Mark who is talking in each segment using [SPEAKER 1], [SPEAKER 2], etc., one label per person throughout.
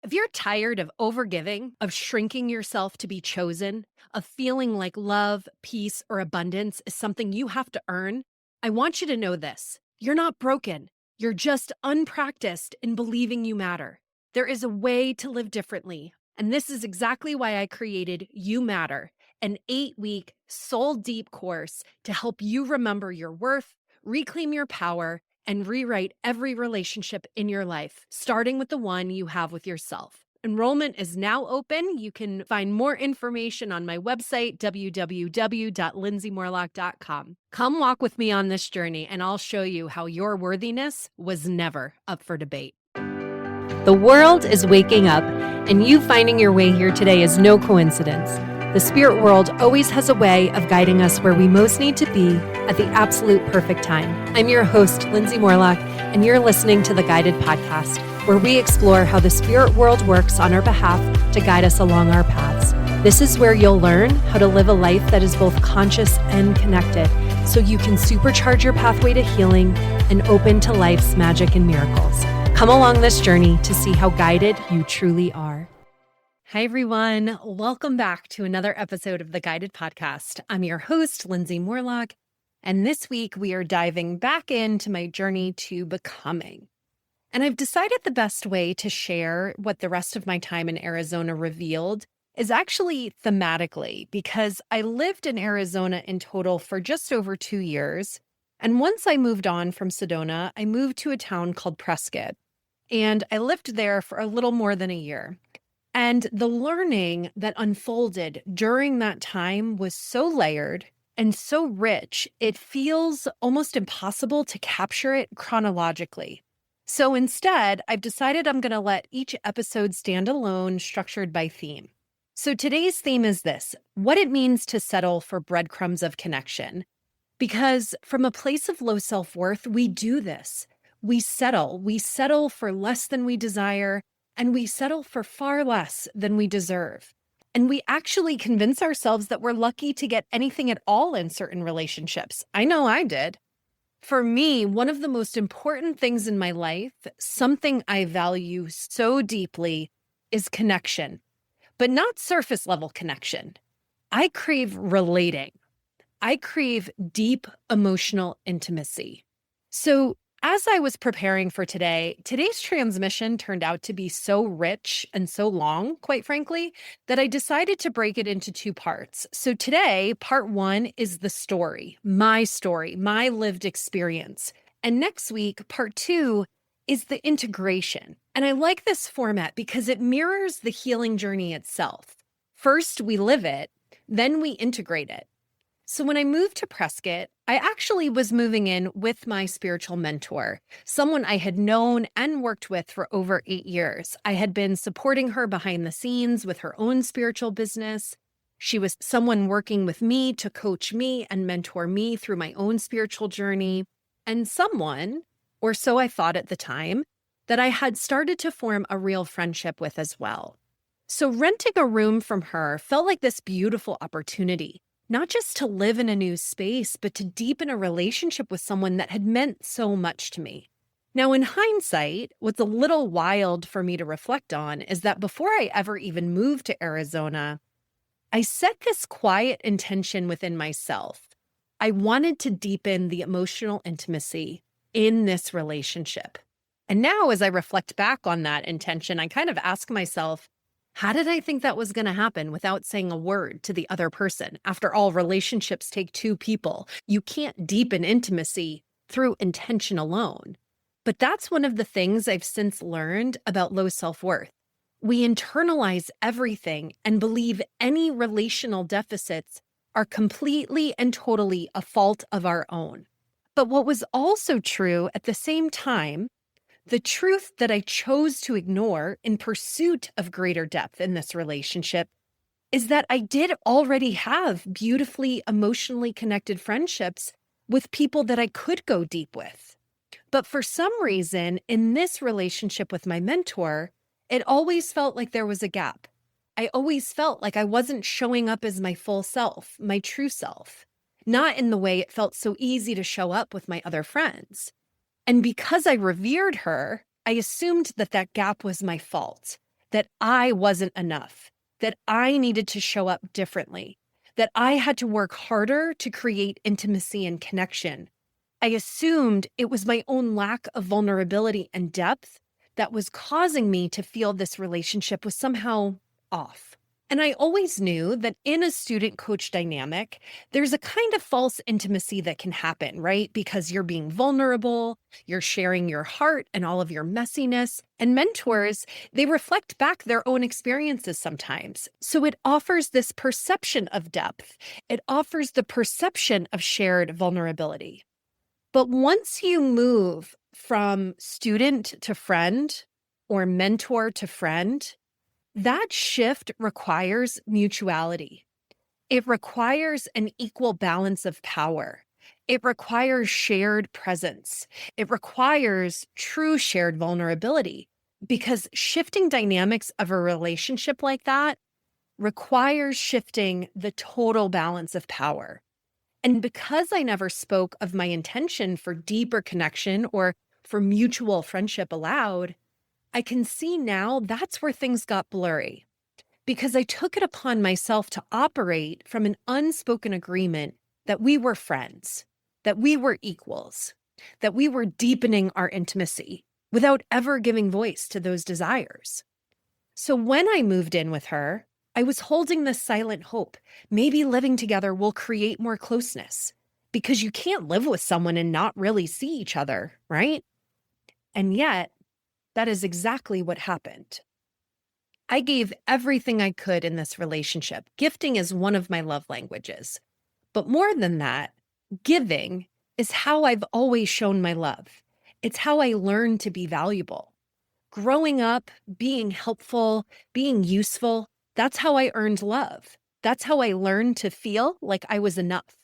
[SPEAKER 1] If you're tired of overgiving, of shrinking yourself to be chosen, of feeling like love, peace, or abundance is something you have to earn, I want you to know this. You're not broken. You're just unpracticed in believing you matter. There is a way to live differently. And this is exactly why I created You Matter, an 8-week soul deep course to help you remember your worth, reclaim your power, and rewrite every relationship in your life, starting with the one you have with yourself. Enrollment is now open. You can find more information on my website, www.lindsaymorlock.com. Come walk with me on this journey, and I'll show you how your worthiness was never up for debate. The world is waking up, and you finding your way here today is no coincidence. The spirit world always has a way of guiding us where we most need to be at the absolute perfect time. I'm your host, Lindsay Morlock, and you're listening to the Guided Podcast, where we explore how the spirit world works on our behalf to guide us along our paths. This is where you'll learn how to live a life that is both conscious and connected, so you can supercharge your pathway to healing and open to life's magic and miracles. Come along this journey to see how guided you truly are. Hi, everyone. Welcome back to another episode of the Guided Podcast. I'm your host, Lindsay Morlock, and this week we are diving back into my journey to becoming. And I've decided the best way to share what the rest of my time in Arizona revealed is actually thematically, because I lived in Arizona in total for just over 2 years. And once I moved on from Sedona, I moved to a town called Prescott, and I lived there for a little more than a year. And the learning that unfolded during that time was so layered and so rich, it feels almost impossible to capture it chronologically. So instead, I've decided I'm going to let each episode stand alone, structured by theme. So today's theme is this: what it means to settle for breadcrumbs of connection. Because from a place of low self-worth, we do this. We settle for less than we desire, and we settle for far less than we deserve. And we actually convince ourselves that we're lucky to get anything at all in certain relationships. I know I did. For me, one of the most important things in my life, something I value so deeply, is connection, but not surface level connection. I crave relating. I crave deep emotional intimacy. So as I was preparing for today's transmission turned out to be so rich and so long, quite frankly, that I decided to break it into 2 parts. So today, part 1 is the story, my lived experience. And next week, part 2 is the integration. And I like this format because it mirrors the healing journey itself. First, we live it, then we integrate it. So when I moved to Prescott, I actually was moving in with my spiritual mentor, someone I had known and worked with for over 8 years. I had been supporting her behind the scenes with her own spiritual business. She was someone working with me to coach me and mentor me through my own spiritual journey, and someone, or so I thought at the time, that I had started to form a real friendship with as well. So renting a room from her felt like this beautiful opportunity. Not just to live in a new space, but to deepen a relationship with someone that had meant so much to me. Now, in hindsight, what's a little wild for me to reflect on is that before I ever even moved to Arizona, I set this quiet intention within myself. I wanted to deepen the emotional intimacy in this relationship. And now, as I reflect back on that intention, I kind of ask myself, how did I think that was going to happen without saying a word to the other person? After all, relationships take 2 people. You can't deepen intimacy through intention alone. But that's one of the things I've since learned about low self-worth. We internalize everything and believe any relational deficits are completely and totally a fault of our own. But what was also true at the same time, the truth that I chose to ignore in pursuit of greater depth in this relationship, is that I did already have beautifully emotionally connected friendships with people that I could go deep with. But for some reason, in this relationship with my mentor, it always felt like there was a gap. I always felt like I wasn't showing up as my full self, my true self, not in the way it felt so easy to show up with my other friends. And because I revered her, I assumed that that gap was my fault, that I wasn't enough, that I needed to show up differently, that I had to work harder to create intimacy and connection. I assumed it was my own lack of vulnerability and depth that was causing me to feel this relationship was somehow off. And I always knew that in a student coach dynamic, there's a kind of false intimacy that can happen, right? Because you're being vulnerable, you're sharing your heart and all of your messiness. And mentors, they reflect back their own experiences sometimes. So it offers this perception of depth, it offers the perception of shared vulnerability. But once you move from student to friend or mentor to friend, that shift requires mutuality. It requires an equal balance of power. It requires shared presence. It requires true shared vulnerability because shifting dynamics of a relationship like that requires shifting the total balance of power. And because I never spoke of my intention for deeper connection or for mutual friendship aloud, I can see now that's where things got blurry because I took it upon myself to operate from an unspoken agreement that we were friends, that we were equals, that we were deepening our intimacy without ever giving voice to those desires. So when I moved in with her, I was holding this silent hope. Maybe living together will create more closeness because you can't live with someone and not really see each other, right? And yet, that is exactly what happened. I gave everything I could in this relationship. Gifting is one of my love languages. But more than that, giving is how I've always shown my love. It's how I learned to be valuable. Growing up, being helpful, being useful, that's how I earned love. That's how I learned to feel like I was enough.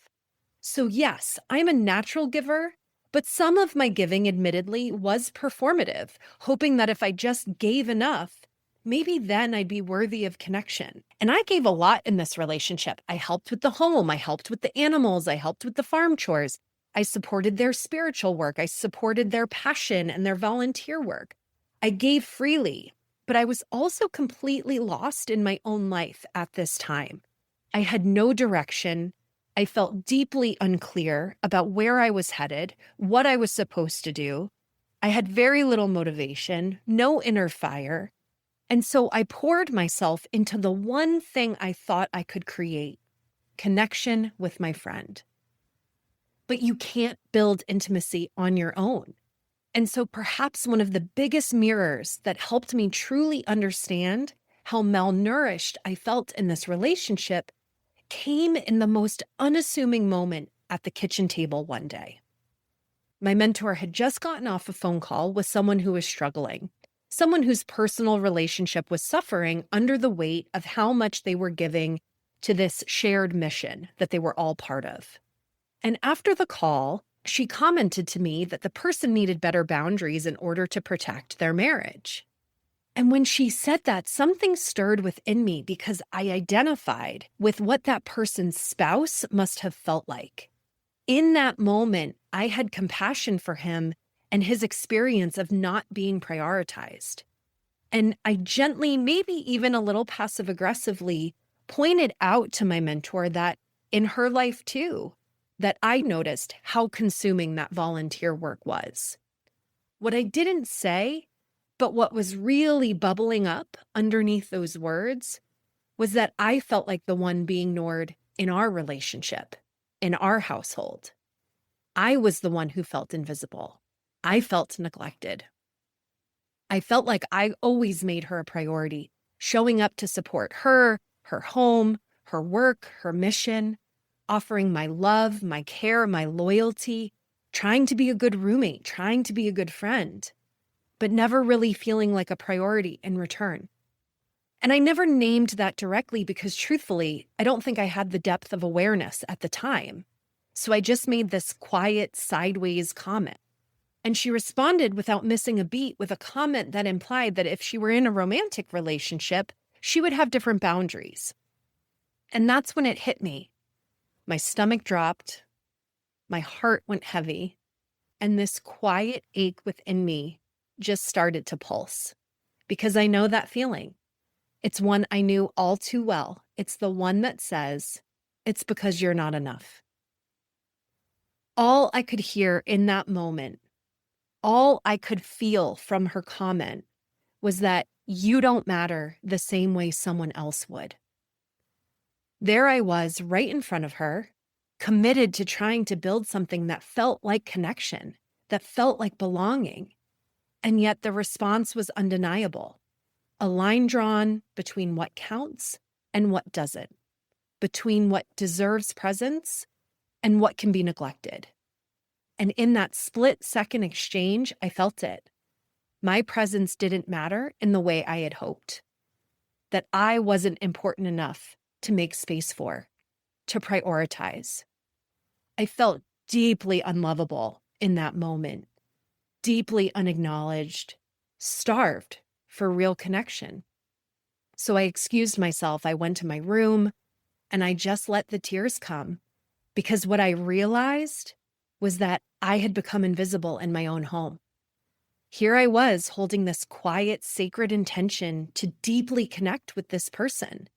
[SPEAKER 1] So yes, I'm a natural giver, but some of my giving, admittedly, was performative, hoping that if I just gave enough, maybe then I'd be worthy of connection. And I gave a lot in this relationship. I helped with the home, I helped with the animals, I helped with the farm chores. I supported their spiritual work, I supported their passion and their volunteer work. I gave freely, but I was also completely lost in my own life at this time. I had no direction. I felt deeply unclear about where I was headed, what I was supposed to do. I had very little motivation, no inner fire. And so I poured myself into the one thing I thought I could create: connection with my friend. But you can't build intimacy on your own. And so perhaps one of the biggest mirrors that helped me truly understand how malnourished I felt in this relationship came in the most unassuming moment at the kitchen table one day. My mentor had just gotten off a phone call with someone who was struggling, someone whose personal relationship was suffering under the weight of how much they were giving to this shared mission that they were all part of. And after the call, she commented to me that the person needed better boundaries in order to protect their marriage. And when she said that, something stirred within me because I identified with what that person's spouse must have felt like. In that moment, I had compassion for him and his experience of not being prioritized. And I gently, maybe even a little passive aggressively, pointed out to my mentor that in her life too, that I noticed how consuming that volunteer work was. What I didn't say, but what was really bubbling up underneath those words, was that I felt like the one being ignored in our relationship, in our household. I was the one who felt invisible. I felt neglected. I felt like I always made her a priority, showing up to support her, her home, her work, her mission, offering my love, my care, my loyalty, trying to be a good roommate, trying to be a good friend, but never really feeling like a priority in return. And I never named that directly because truthfully, I don't think I had the depth of awareness at the time. So I just made this quiet, sideways comment. And she responded without missing a beat with a comment that implied that if she were in a romantic relationship, she would have different boundaries. And that's when it hit me. My stomach dropped, my heart went heavy, and this quiet ache within me just started to pulse. because I know that feeling. It's one I knew all too well. It's the one that says, it's because you're not enough. All I could hear in that moment, all I could feel from her comment was that you don't matter the same way someone else would. There I was right in front of her, committed to trying to build something that felt like connection, that felt like belonging. And yet the response was undeniable. A line drawn between what counts and what doesn't, between what deserves presence and what can be neglected. And in that split-second exchange, I felt it. My presence didn't matter in the way I had hoped, that I wasn't important enough to make space for, to prioritize. I felt deeply unlovable in that moment, deeply unacknowledged, starved for real connection. So I excused myself. I went to my room and I just let the tears come, because what I realized was that I had become invisible in my own home. Here I was holding this quiet, sacred intention to deeply connect with this person.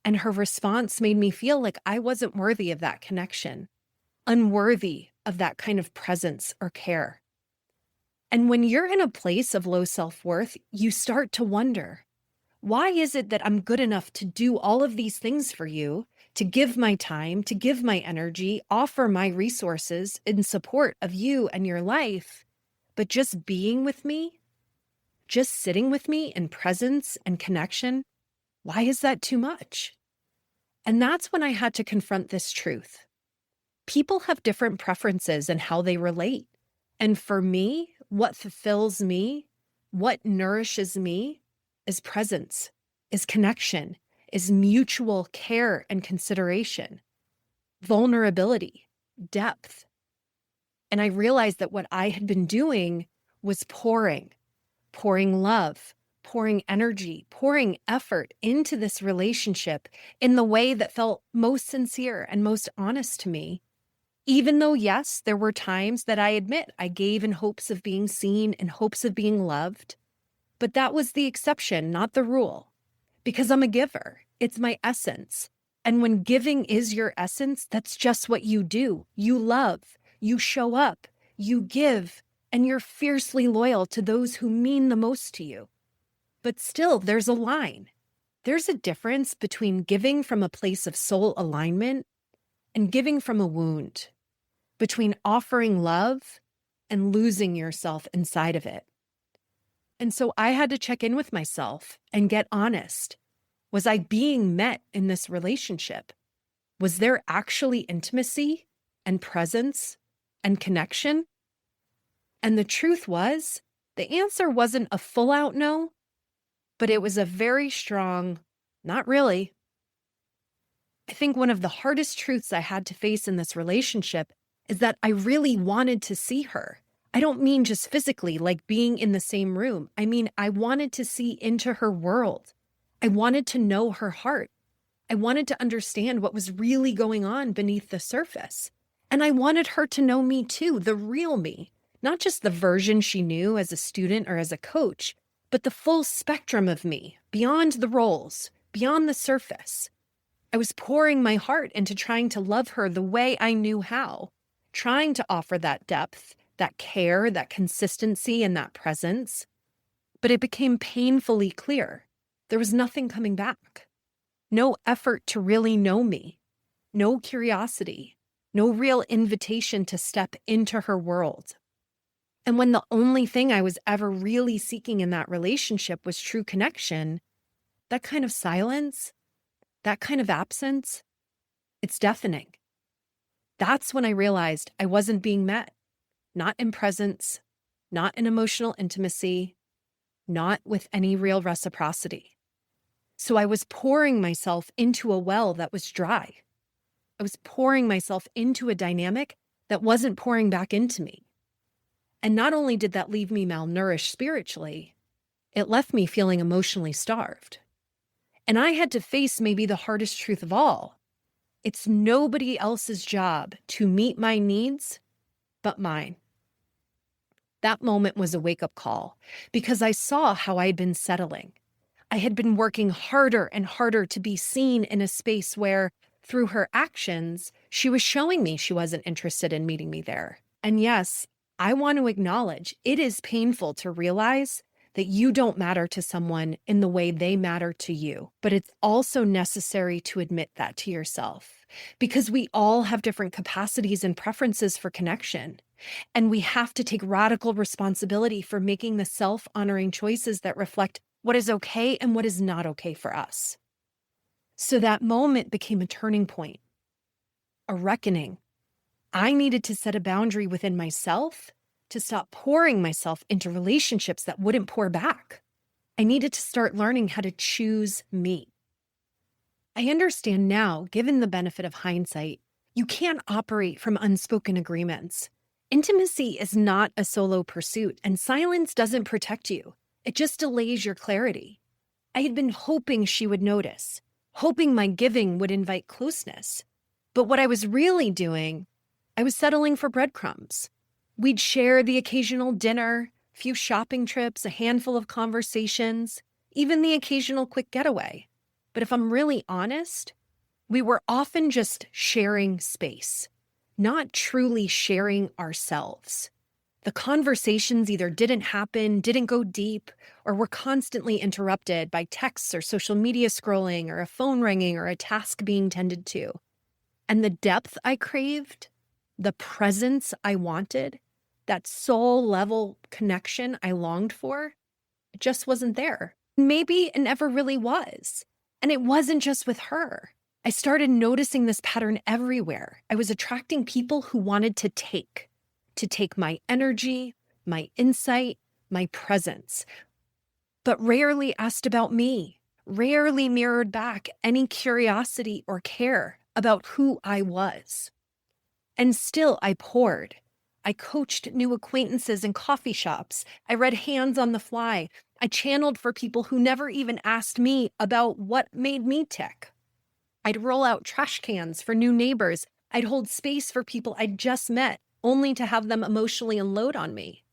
[SPEAKER 1] And her response made me feel like I wasn't worthy of that connection, unworthy of that kind of presence or care. And when you're in a place of low self-worth, you start to wonder, why is it that I'm good enough to do all of these things for you, to give my time, to give my energy, offer my resources in support of you and your life, but just being with me, just sitting with me in presence and connection, why is that too much? And that's when I had to confront this truth. People have different preferences in how they relate. And for me, what fulfills me, what nourishes me, is presence, is connection, is mutual care and consideration, vulnerability, depth. And I realized that what I had been doing was pouring love, pouring energy, pouring effort into this relationship in the way that felt most sincere and most honest to me. Even though, yes, there were times that I admit I gave in hopes of being seen, in hopes of being loved. But that was the exception, not the rule, because I'm a giver. It's my essence. And when giving is your essence, that's just what you do. You love, you show up, you give, and you're fiercely loyal to those who mean the most to you. But still, there's a line. There's a difference between giving from a place of soul alignment and giving from a wound, between offering love and losing yourself inside of it. And so I had to check in with myself and get honest. Was I being met in this relationship? Was there actually intimacy and presence and connection? And the truth was, the answer wasn't a full-out no, but it was a very strong, not really. I think one of the hardest truths I had to face in this relationship is that I really wanted to see her. I don't mean just physically, like being in the same room. I mean, I wanted to see into her world. I wanted to know her heart. I wanted to understand what was really going on beneath the surface. And I wanted her to know me too, the real me, not just the version she knew as a student or as a coach, but the full spectrum of me, beyond the roles, beyond the surface. I was pouring my heart into trying to love her the way I knew how, trying to offer that depth, that care, that consistency, and that presence. But it became painfully clear. There was nothing coming back. No effort to really know me. No curiosity. No real invitation to step into her world. And when the only thing I was ever really seeking in that relationship was true connection, that kind of silence, that kind of absence, it's deafening. That's when I realized I wasn't being met. Not in presence, not in emotional intimacy, not with any real reciprocity. So I was pouring myself into a well that was dry. I was pouring myself into a dynamic that wasn't pouring back into me. And not only did that leave me malnourished spiritually, it left me feeling emotionally starved. And I had to face maybe the hardest truth of all. It's nobody else's job to meet my needs but mine. That moment was a wake-up call because I saw how I had been settling. I had been working harder and harder to be seen in a space where, through her actions, she was showing me she wasn't interested in meeting me there. And yes, I want to acknowledge it is painful to realize that you don't matter to someone in the way they matter to you. But it's also necessary to admit that to yourself because we all have different capacities and preferences for connection. And we have to take radical responsibility for making the self-honoring choices that reflect what is okay and what is not okay for us. So that moment became a turning point, a reckoning. I needed to set a boundary within myself to stop pouring myself into relationships that wouldn't pour back. I needed to start learning how to choose me. I understand now, given the benefit of hindsight, you can't operate from unspoken agreements. Intimacy is not a solo pursuit, and silence doesn't protect you. It just delays your clarity. I had been hoping she would notice, hoping my giving would invite closeness. But what I was really doing, I was settling for breadcrumbs. We'd share the occasional dinner, few shopping trips, a handful of conversations, even the occasional quick getaway. But if I'm really honest, we were often just sharing space, not truly sharing ourselves. The conversations either didn't happen, didn't go deep, or were constantly interrupted by texts or social media scrolling or a phone ringing or a task being tended to. And the depth I craved, the presence I wanted, that soul-level connection I longed for, it just wasn't there. Maybe it never really was. And it wasn't just with her. I started noticing this pattern everywhere. I was attracting people who wanted to take my energy, my insight, my presence, but rarely asked about me, rarely mirrored back any curiosity or care about who I was. And still I poured. I coached new acquaintances in coffee shops. I read Hands on the Fly. I channeled for people who never even asked me about what made me tick. I'd roll out trash cans for new neighbors. I'd hold space for people I'd just met, only to have them emotionally unload on me.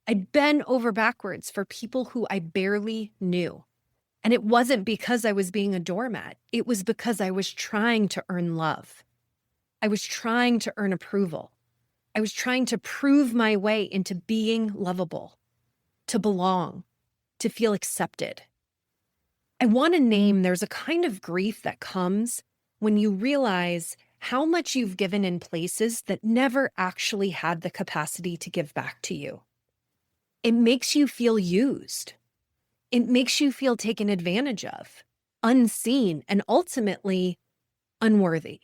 [SPEAKER 1] I'd bend over backwards for people who I barely knew. And it wasn't because I was being a doormat. It was because I was trying to earn love. I was trying to earn approval. I was trying to prove my way into being lovable, to belong, to feel accepted. I want to name there's a kind of grief that comes when you realize how much you've given in places that never actually had the capacity to give back to you. It makes you feel used. It makes you feel taken advantage of, unseen, and ultimately unworthy.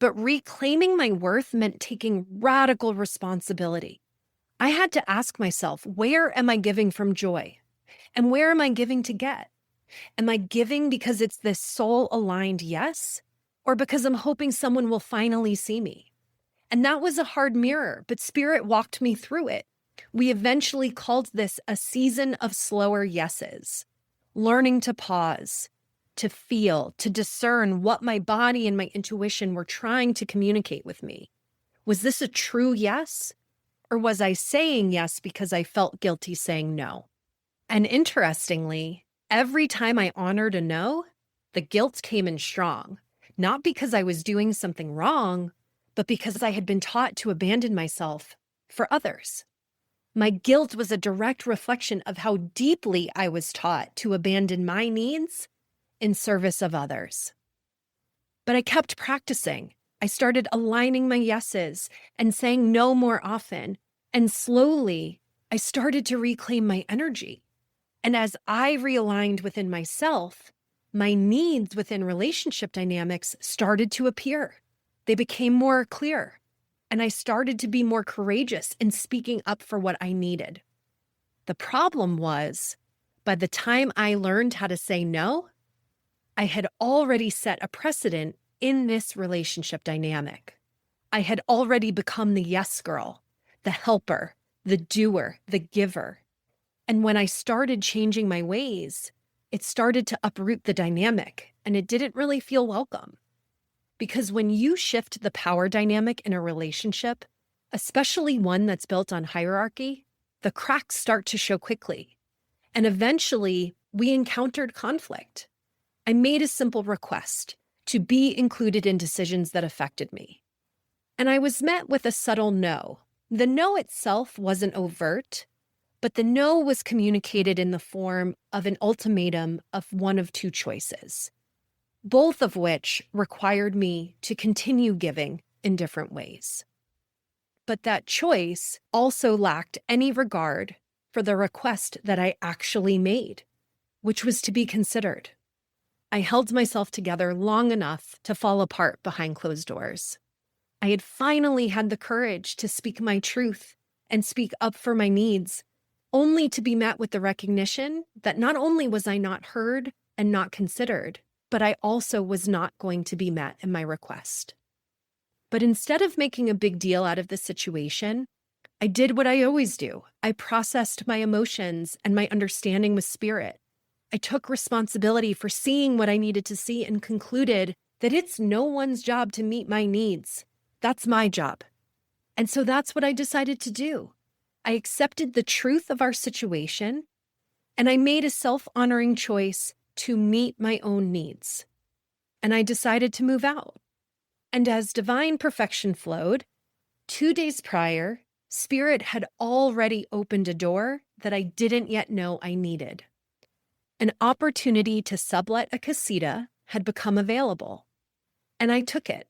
[SPEAKER 1] But reclaiming my worth meant taking radical responsibility. I had to ask myself, where am I giving from joy? And where am I giving to get? Am I giving because it's this soul-aligned yes? Or because I'm hoping someone will finally see me? And that was a hard mirror, but Spirit walked me through it. We eventually called this a season of slower yeses, learning to pause, to feel, to discern what my body and my intuition were trying to communicate with me. Was this a true yes? Or was I saying yes because I felt guilty saying no? And interestingly, every time I honored a no, the guilt came in strong, not because I was doing something wrong, but because I had been taught to abandon myself for others. My guilt was a direct reflection of how deeply I was taught to abandon my needs in service of others. But I kept practicing. I started aligning my yeses and saying no more often. And slowly, I started to reclaim my energy. And as I realigned within myself, my needs within relationship dynamics started to appear. They became more clear. And I started to be more courageous in speaking up for what I needed. The problem was, by the time I learned how to say no, I had already set a precedent in this relationship dynamic. I had already become the yes girl, the helper, the doer, the giver. And when I started changing my ways, it started to uproot the dynamic, and it didn't really feel welcome. Because when you shift the power dynamic in a relationship, especially one that's built on hierarchy, the cracks start to show quickly. And eventually, we encountered conflict. I made a simple request to be included in decisions that affected me. And I was met with a subtle no. The no itself wasn't overt, but the no was communicated in the form of an ultimatum of one of two choices, both of which required me to continue giving in different ways. But that choice also lacked any regard for the request that I actually made, which was to be considered. I held myself together long enough to fall apart behind closed doors. I had finally had the courage to speak my truth and speak up for my needs, only to be met with the recognition that not only was I not heard and not considered, but I also was not going to be met in my request. But instead of making a big deal out of the situation, I did what I always do. I processed my emotions and my understanding with spirit. I took responsibility for seeing what I needed to see and concluded that it's no one's job to meet my needs. That's my job. And so that's what I decided to do. I accepted the truth of our situation, and I made a self-honoring choice to meet my own needs. And I decided to move out. And as divine perfection flowed, 2 days prior, Spirit had already opened a door that I didn't yet know I needed. An opportunity to sublet a casita had become available, and I took it.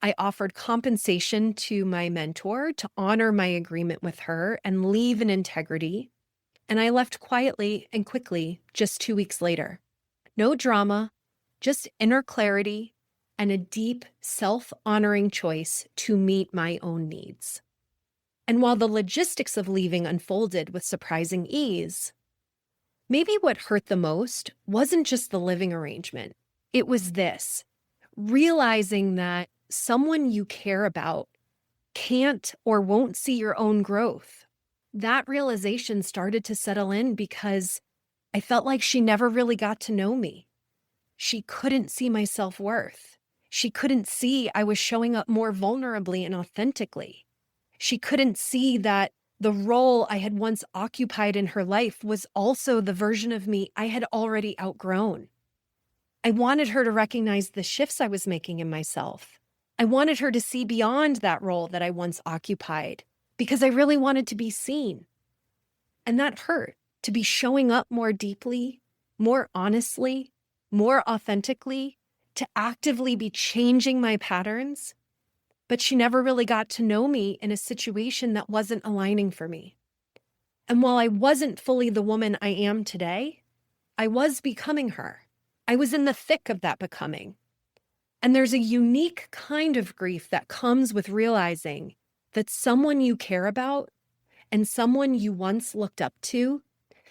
[SPEAKER 1] I offered compensation to my mentor to honor my agreement with her and leave in integrity, and I left quietly and quickly just 2 weeks later. No drama, just inner clarity and a deep, self-honoring choice to meet my own needs. And while the logistics of leaving unfolded with surprising ease, maybe what hurt the most wasn't just the living arrangement. It was this, realizing that someone you care about can't or won't see your own growth. That realization started to settle in because I felt like she never really got to know me. She couldn't see my self-worth. She couldn't see I was showing up more vulnerably and authentically. She couldn't see that the role I had once occupied in her life was also the version of me I had already outgrown. I wanted her to recognize the shifts I was making in myself. I wanted her to see beyond that role that I once occupied because I really wanted to be seen. And that hurt, to be showing up more deeply, more honestly, more authentically, to actively be changing my patterns. But she never really got to know me in a situation that wasn't aligning for me. And while I wasn't fully the woman I am today, I was becoming her. I was in the thick of that becoming. And there's a unique kind of grief that comes with realizing that someone you care about and someone you once looked up to,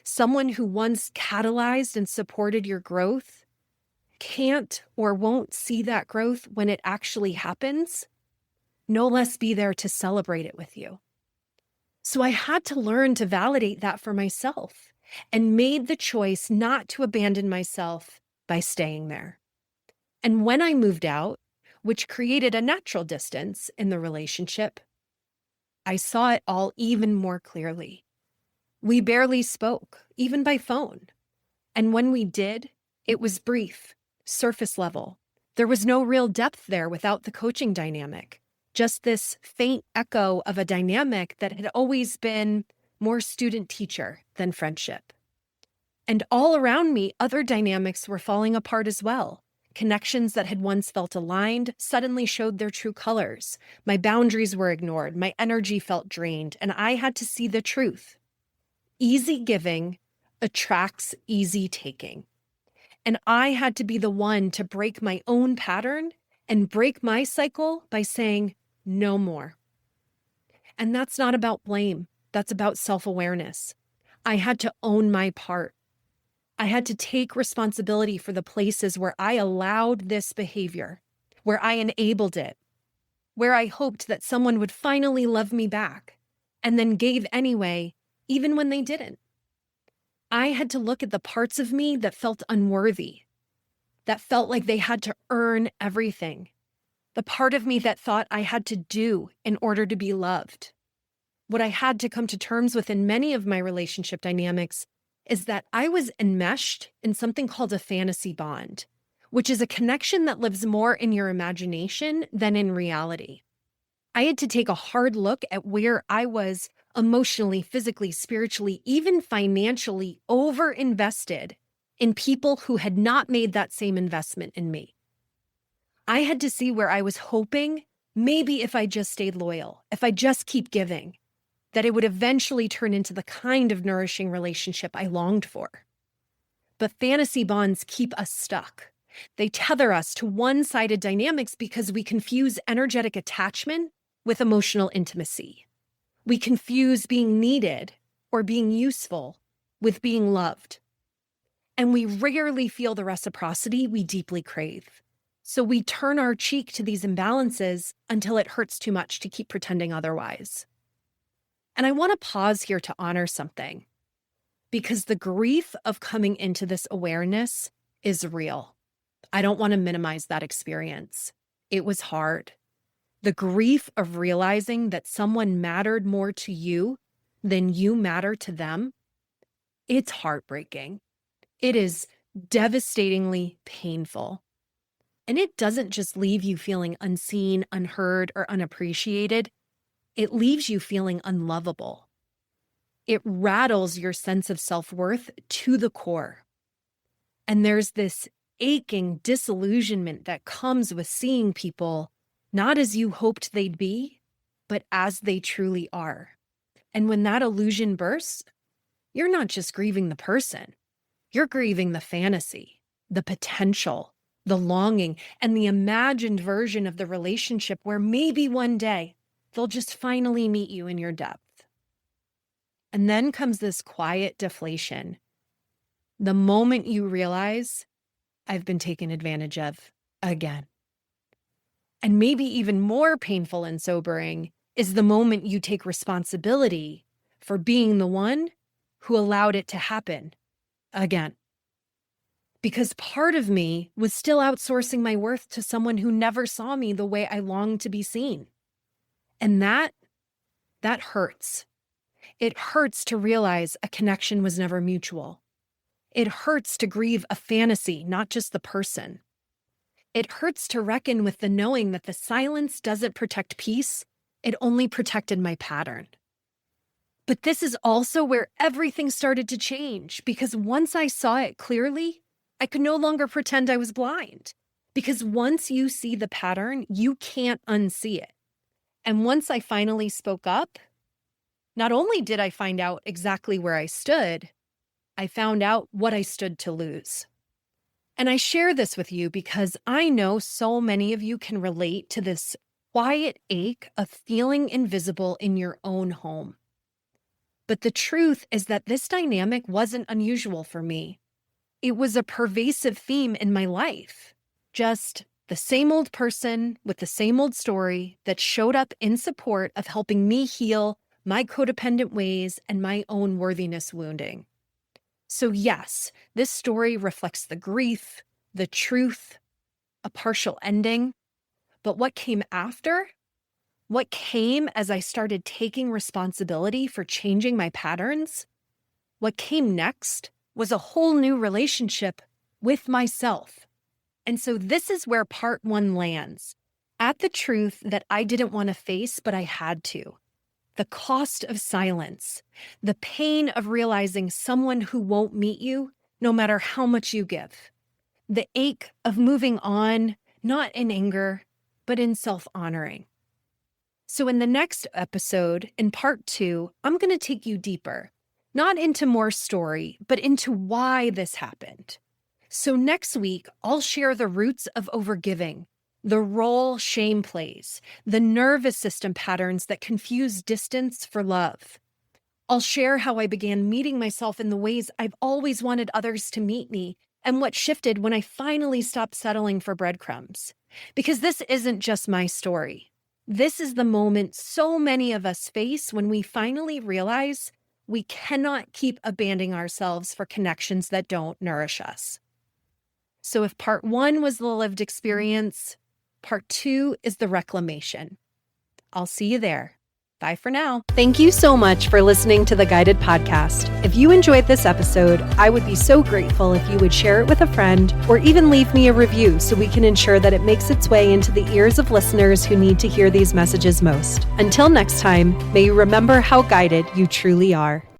[SPEAKER 1] someone who once catalyzed and supported your growth, can't or won't see that growth when it actually happens, no less be there to celebrate it with you. So I had to learn to validate that for myself and made the choice not to abandon myself by staying there. And when I moved out, which created a natural distance in the relationship, I saw it all even more clearly. We barely spoke, even by phone. And when we did, it was brief, surface level. There was no real depth there without the coaching dynamic. Just this faint echo of a dynamic that had always been more student-teacher than friendship. And all around me, other dynamics were falling apart as well. Connections that had once felt aligned suddenly showed their true colors. My boundaries were ignored, my energy felt drained, and I had to see the truth. Easy giving attracts easy taking. And I had to be the one to break my own pattern and break my cycle by saying, no more. And that's not about blame. That's about self-awareness. I had to own my part. I had to take responsibility for the places where I allowed this behavior, where I enabled it, where I hoped that someone would finally love me back, and then gave anyway, even when they didn't. I had to look at the parts of me that felt unworthy, that felt like they had to earn everything. the part of me that thought I had to do in order to be loved. What I had to come to terms with in many of my relationship dynamics is that I was enmeshed in something called a fantasy bond, which is a connection that lives more in your imagination than in reality. I had to take a hard look at where I was emotionally, physically, spiritually, even financially over-invested in people who had not made that same investment in me. I had to see where I was hoping, maybe if I just stayed loyal, if I just keep giving, that it would eventually turn into the kind of nourishing relationship I longed for. But fantasy bonds keep us stuck. They tether us to one-sided dynamics because we confuse energetic attachment with emotional intimacy. We confuse being needed or being useful with being loved. And we rarely feel the reciprocity we deeply crave. So we turn our cheek to these imbalances until it hurts too much to keep pretending otherwise. And I want to pause here to honor something, because the grief of coming into this awareness is real. I don't want to minimize that experience. It was hard. The grief of realizing that someone mattered more to you than you matter to them, it's heartbreaking. It is devastatingly painful. And it doesn't just leave you feeling unseen, unheard, or unappreciated. It leaves you feeling unlovable. It rattles your sense of self-worth to the core. And there's this aching disillusionment that comes with seeing people not as you hoped they'd be, but as they truly are. And when that illusion bursts, you're not just grieving the person, you're grieving the fantasy, the potential, the longing, and the imagined version of the relationship where maybe one day they'll just finally meet you in your depth. And then comes this quiet deflation. The moment you realize, I've been taken advantage of again. And maybe even more painful and sobering is the moment you take responsibility for being the one who allowed it to happen again. Because part of me was still outsourcing my worth to someone who never saw me the way I longed to be seen. And that hurts. It hurts to realize a connection was never mutual. It hurts to grieve a fantasy, not just the person. It hurts to reckon with the knowing that the silence doesn't protect peace, it only protected my pattern. But this is also where everything started to change, because once I saw it clearly, I could no longer pretend I was blind. Because once you see the pattern, you can't unsee it. And once I finally spoke up, not only did I find out exactly where I stood, I found out what I stood to lose. And I share this with you because I know so many of you can relate to this quiet ache of feeling invisible in your own home. But the truth is that this dynamic wasn't unusual for me. It was a pervasive theme in my life. Just the same old person with the same old story that showed up in support of helping me heal my codependent ways and my own worthiness wounding. So yes, this story reflects the grief, the truth, a partial ending. But what came after? What came as I started taking responsibility for changing my patterns? What came next was a whole new relationship with myself. And so this is where part one lands, at the truth that I didn't want to face, but I had to. The cost of silence, the pain of realizing someone who won't meet you no matter how much you give, the ache of moving on, not in anger, but in self-honoring. So in the next episode, in part two, I'm going to take you deeper, not into more story, but into why this happened. So next week, I'll share the roots of overgiving, the role shame plays, the nervous system patterns that confuse distance for love. I'll share how I began meeting myself in the ways I've always wanted others to meet me and what shifted when I finally stopped settling for breadcrumbs. Because this isn't just my story. This is the moment so many of us face when we finally realize we cannot keep abandoning ourselves for connections that don't nourish us. So if part one was the lived experience, Part 2 is the reclamation. I'll see you there. Bye for now. Thank you so much for listening to the Guided Podcast. If you enjoyed this episode, I would be so grateful if you would share it with a friend or even leave me a review so we can ensure that it makes its way into the ears of listeners who need to hear these messages most. Until next time, may you remember how guided you truly are.